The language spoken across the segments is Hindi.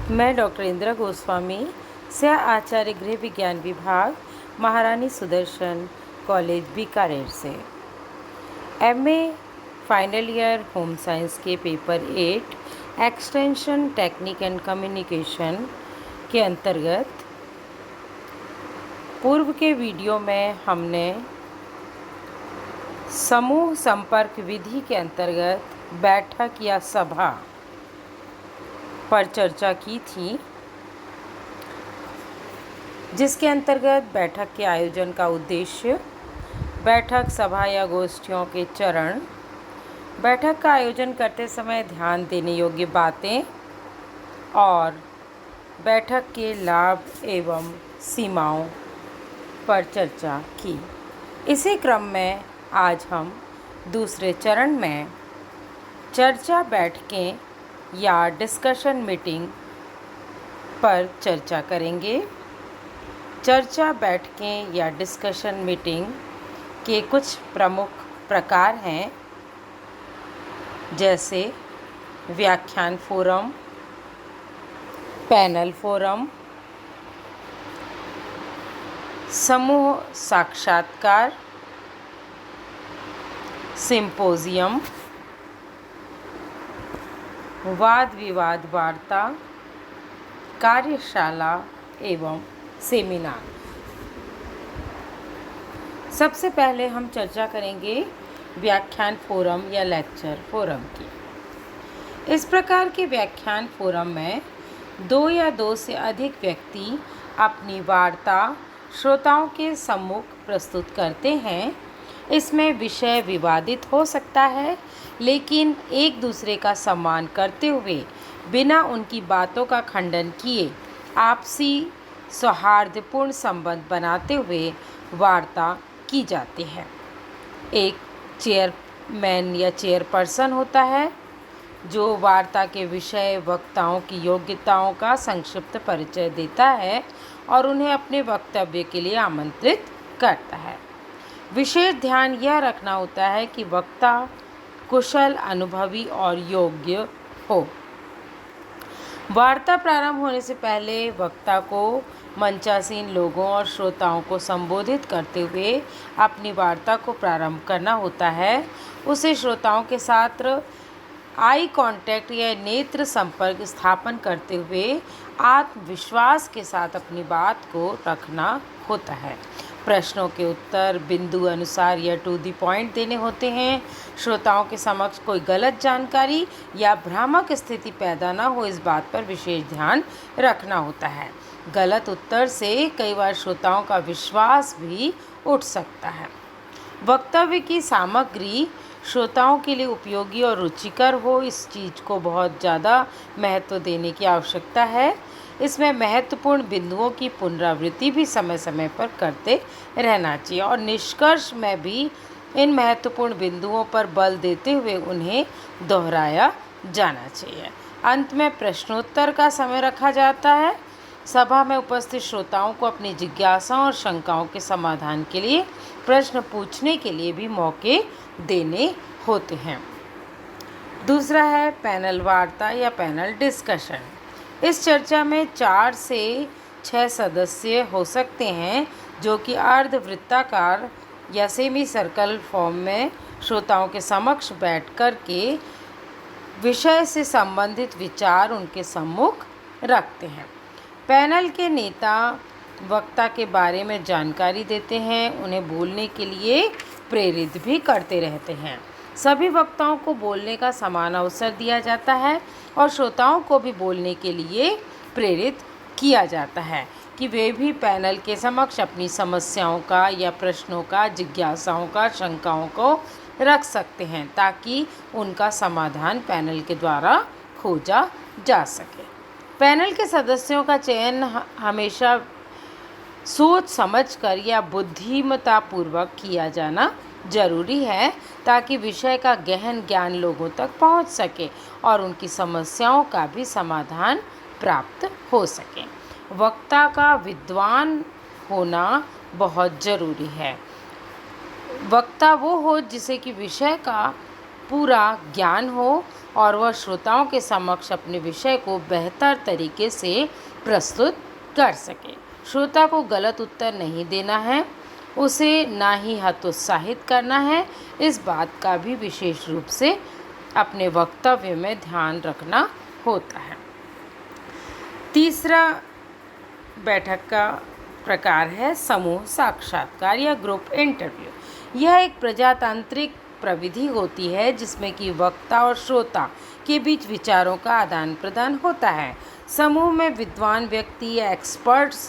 मैं डॉक्टर इंदिरा गोस्वामी, सह आचार्य गृह विज्ञान विभाग, महारानी सुदर्शन कॉलेज बीकानेर से MA final year home science के paper 8 extension technique and communication के अंतर्गत पूर्व के वीडियो में हमने समूह संपर्क विधि के अंतर्गत बैठक या सभा पर चर्चा की थी, जिसके अंतर्गत बैठक के आयोजन का उद्देश्य, बैठक सभा या गोष्ठियों के चरण, बैठक का आयोजन करते समय ध्यान देने योग्य बातें और बैठक के लाभ एवं सीमाओं पर चर्चा की। इसी क्रम में आज हम दूसरे चरण में चर्चा बैठकें या डिस्कशन मीटिंग पर चर्चा करेंगे। चर्चा बैठकें या डिस्कशन मीटिंग के कुछ प्रमुख प्रकार हैं, जैसे व्याख्यान फोरम, पैनल फोरम, समूह साक्षात्कार, सिंपोजियम, वाद विवाद वार्ता, कार्यशाला एवं सेमिनार। सबसे पहले हम चर्चा करेंगे व्याख्यान फोरम या लेक्चर फोरम की। इस प्रकार के व्याख्यान फोरम में 2 या 2 से अधिक व्यक्ति अपनी वार्ता श्रोताओं के सम्मुख प्रस्तुत करते हैं। इसमें विषय विवादित हो सकता है, लेकिन एक दूसरे का सम्मान करते हुए बिना उनकी बातों का खंडन किए आपसी सौहार्दपूर्ण संबंध बनाते हुए वार्ता की जाती है। एक चेयरमैन या चेयरपर्सन होता है, जो वार्ता के विषय वक्ताओं की योग्यताओं का संक्षिप्त परिचय देता है और उन्हें अपने वक्तव्य के लिए आमंत्रित करता है। विशेष ध्यान यह रखना होता है कि वक्ता कुशल, अनुभवी और योग्य हो। वार्ता प्रारंभ होने से पहले वक्ता को मंचासीन लोगों और श्रोताओं को संबोधित करते हुए अपनी वार्ता को प्रारंभ करना होता है। उसे श्रोताओं के साथ आई कांटेक्ट या नेत्र संपर्क स्थापन करते हुए आत्मविश्वास के साथ अपनी बात को रखना होता है। प्रश्नों के उत्तर बिंदु अनुसार या टू द पॉइंट देने होते हैं। श्रोताओं के समक्ष कोई गलत जानकारी या भ्रामक स्थिति पैदा न हो, इस बात पर विशेष ध्यान रखना होता है। गलत उत्तर से कई बार श्रोताओं का विश्वास भी उठ सकता है। वक्तव्य की सामग्री श्रोताओं के लिए उपयोगी और रुचिकर हो, इस चीज़ को बहुत ज़्यादा महत्व देने की आवश्यकता है। इसमें महत्वपूर्ण बिंदुओं की पुनरावृत्ति भी समय समय पर करते रहना चाहिए और निष्कर्ष में भी इन महत्वपूर्ण बिंदुओं पर बल देते हुए उन्हें दोहराया जाना चाहिए। अंत में प्रश्नोत्तर का समय रखा जाता है। सभा में उपस्थित श्रोताओं को अपनी जिज्ञासाओं और शंकाओं के समाधान के लिए प्रश्न पूछने के लिए भी मौके देने होते हैं। दूसरा है पैनल वार्ता या पैनल डिस्कशन। इस चर्चा में 4 से 6 सदस्य हो सकते हैं, जो कि अर्धवृत्ताकार या सेमी सर्कल फॉर्म में श्रोताओं के समक्ष बैठकर के विषय से संबंधित विचार उनके सम्मुख रखते हैं। पैनल के नेता वक्ता के बारे में जानकारी देते हैं, उन्हें बोलने के लिए प्रेरित भी करते रहते हैं। सभी वक्ताओं को बोलने का समान अवसर दिया जाता है और श्रोताओं को भी बोलने के लिए प्रेरित किया जाता है कि वे भी पैनल के समक्ष अपनी समस्याओं का या प्रश्नों का, जिज्ञासाओं का, शंकाओं को रख सकते हैं, ताकि उनका समाधान पैनल के द्वारा खोजा जा सके। पैनल के सदस्यों का चयन हमेशा सोच समझकर या बुद्धिमत्तापूर्वक किया जाना जरूरी है, ताकि विषय का गहन ज्ञान लोगों तक पहुंच सके और उनकी समस्याओं का भी समाधान प्राप्त हो सके। वक्ता का विद्वान होना बहुत ज़रूरी है। वक्ता वो हो जिसे कि विषय का पूरा ज्ञान हो और वह श्रोताओं के समक्ष अपने विषय को बेहतर तरीके से प्रस्तुत कर सके। श्रोता को गलत उत्तर नहीं देना है, उसे ना ही हतोत्साहित करना है। इस बात का भी विशेष रूप से अपने वक्तव्य में ध्यान रखना होता है। तीसरा बैठक का प्रकार है समूह साक्षात्कार या ग्रुप इंटरव्यू। यह एक प्रजातांत्रिक प्रविधि होती है जिसमें कि वक्ता और श्रोता के बीच विचारों का आदान प्रदान होता है। समूह में विद्वान व्यक्ति या एक्सपर्ट्स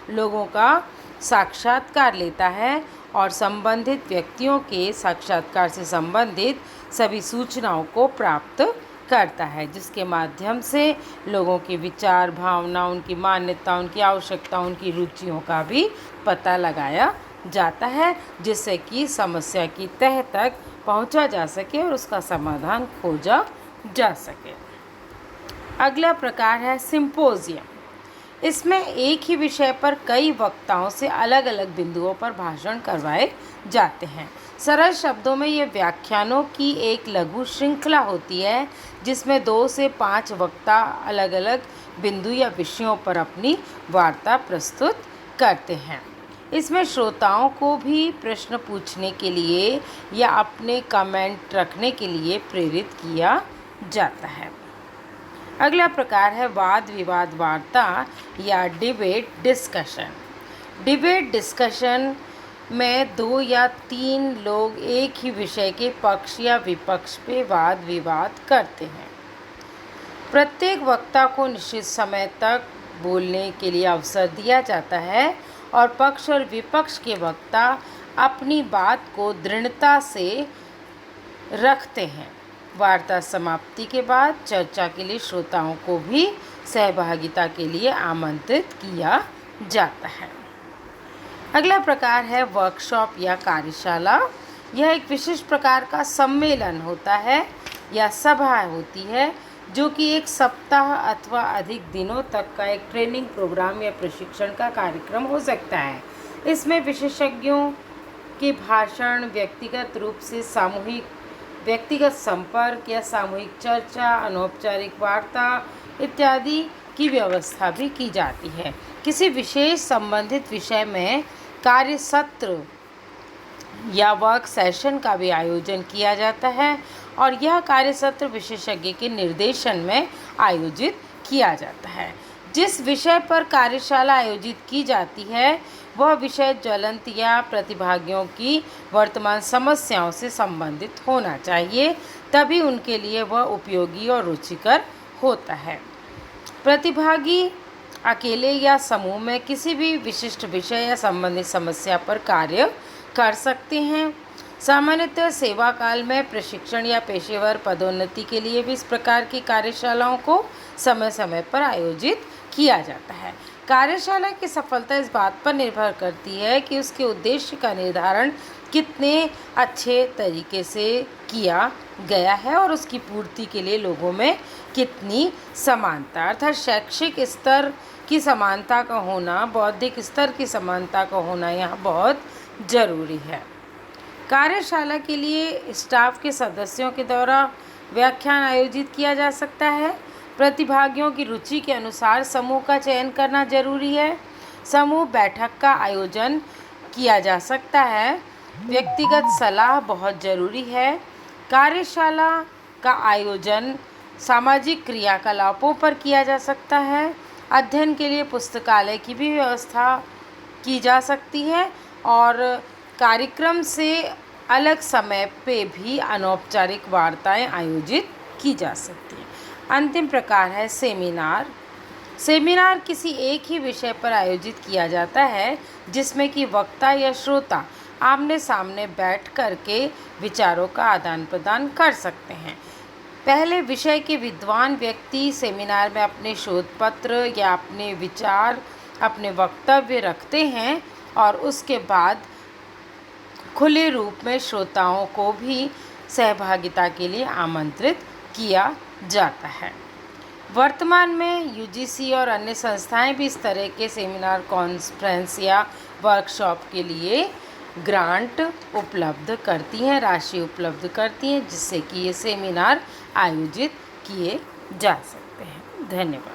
लोगों का साक्षात्कार लेता है और संबंधित व्यक्तियों के साक्षात्कार से संबंधित सभी सूचनाओं को प्राप्त करता है, जिसके माध्यम से लोगों के विचार, भावना, उनकी मान्यता, उनकी आवश्यकता, उनकी रुचियों का भी पता लगाया जाता है, जिससे कि समस्या की तह तक पहुंचा जा सके और उसका समाधान खोजा जा सके। अगला प्रकार है सिंपोजियम। इसमें एक ही विषय पर कई वक्ताओं से अलग अलग बिंदुओं पर भाषण करवाए जाते हैं। सरल शब्दों में ये व्याख्यानों की एक लघु श्रृंखला होती है जिसमें 2 से 5 वक्ता अलग अलग बिंदु या विषयों पर अपनी वार्ता प्रस्तुत करते हैं। इसमें श्रोताओं को भी प्रश्न पूछने के लिए या अपने कमेंट रखने के लिए प्रेरित किया जाता है। अगला प्रकार है वाद विवाद वार्ता या डिबेट डिस्कशन। डिबेट डिस्कशन में 2 या 3 लोग एक ही विषय के पक्ष या विपक्ष पे वाद विवाद करते हैं। प्रत्येक वक्ता को निश्चित समय तक बोलने के लिए अवसर दिया जाता है और पक्ष और विपक्ष के वक्ता अपनी बात को दृढ़ता से रखते हैं। वार्ता समाप्ति के बाद चर्चा के लिए श्रोताओं को भी सहभागिता के लिए आमंत्रित किया जाता है। अगला प्रकार है वर्कशॉप या कार्यशाला। यह एक विशिष्ट प्रकार का सम्मेलन होता है या सभा होती है जो कि एक सप्ताह अथवा अधिक दिनों तक का एक ट्रेनिंग प्रोग्राम या प्रशिक्षण का कार्यक्रम हो सकता है। इसमें विशेषज्ञों के भाषण, व्यक्तिगत संपर्क या सामूहिक चर्चा, अनौपचारिक वार्ता इत्यादि की व्यवस्था भी की जाती है। किसी विशेष संबंधित विषय में कार्य सत्र या वर्क सेशन का भी आयोजन किया जाता है और यह कार्य सत्र विशेषज्ञ के निर्देशन में आयोजित किया जाता है। जिस विषय पर कार्यशाला आयोजित की जाती है वह विषय ज्वलंत या प्रतिभागियों की वर्तमान समस्याओं से संबंधित होना चाहिए, तभी उनके लिए वह उपयोगी और रुचिकर होता है। प्रतिभागी अकेले या समूह में किसी भी विशिष्ट विषय या संबंधित समस्या पर कार्य कर सकते हैं। सामान्यतः सेवा काल में प्रशिक्षण या पेशेवर पदोन्नति के लिए भी इस प्रकार की कार्यशालाओं को समय समय पर आयोजित किया जाता है। कार्यशाला की सफलता इस बात पर निर्भर करती है कि उसके उद्देश्य का निर्धारण कितने अच्छे तरीके से किया गया है और उसकी पूर्ति के लिए लोगों में कितनी समानता, अर्थात शैक्षिक स्तर की समानता का होना, बौद्धिक स्तर की समानता का होना यहाँ बहुत ज़रूरी है। कार्यशाला के लिए स्टाफ के सदस्यों के द्वारा व्याख्यान आयोजित किया जा सकता है। प्रतिभागियों की रुचि के अनुसार समूह का चयन करना जरूरी है। समूह बैठक का आयोजन किया जा सकता है। व्यक्तिगत सलाह बहुत ज़रूरी है। कार्यशाला का आयोजन सामाजिक क्रियाकलापों पर किया जा सकता है। अध्ययन के लिए पुस्तकालय की भी व्यवस्था की जा सकती है और कार्यक्रम से अलग समय पे भी अनौपचारिक वार्ताएं आयोजित की जा सकती हैं। अंतिम प्रकार है सेमिनार। सेमिनार किसी एक ही विषय पर आयोजित किया जाता है जिसमें कि वक्ता या श्रोता आमने सामने बैठ करके विचारों का आदान प्रदान कर सकते हैं। पहले विषय के विद्वान व्यक्ति सेमिनार में अपने शोध पत्र या अपने विचार, अपने वक्तव्य रखते हैं और उसके बाद खुले रूप में श्रोताओं को भी सहभागिता के लिए आमंत्रित किया जाता है। वर्तमान में यूजीसी और अन्य संस्थाएं भी इस तरह के सेमिनार, कॉन्फ्रेंस या वर्कशॉप के लिए ग्रांट उपलब्ध करती हैं, राशि उपलब्ध करती हैं, जिससे कि ये सेमिनार आयोजित किए जा सकते हैं। धन्यवाद।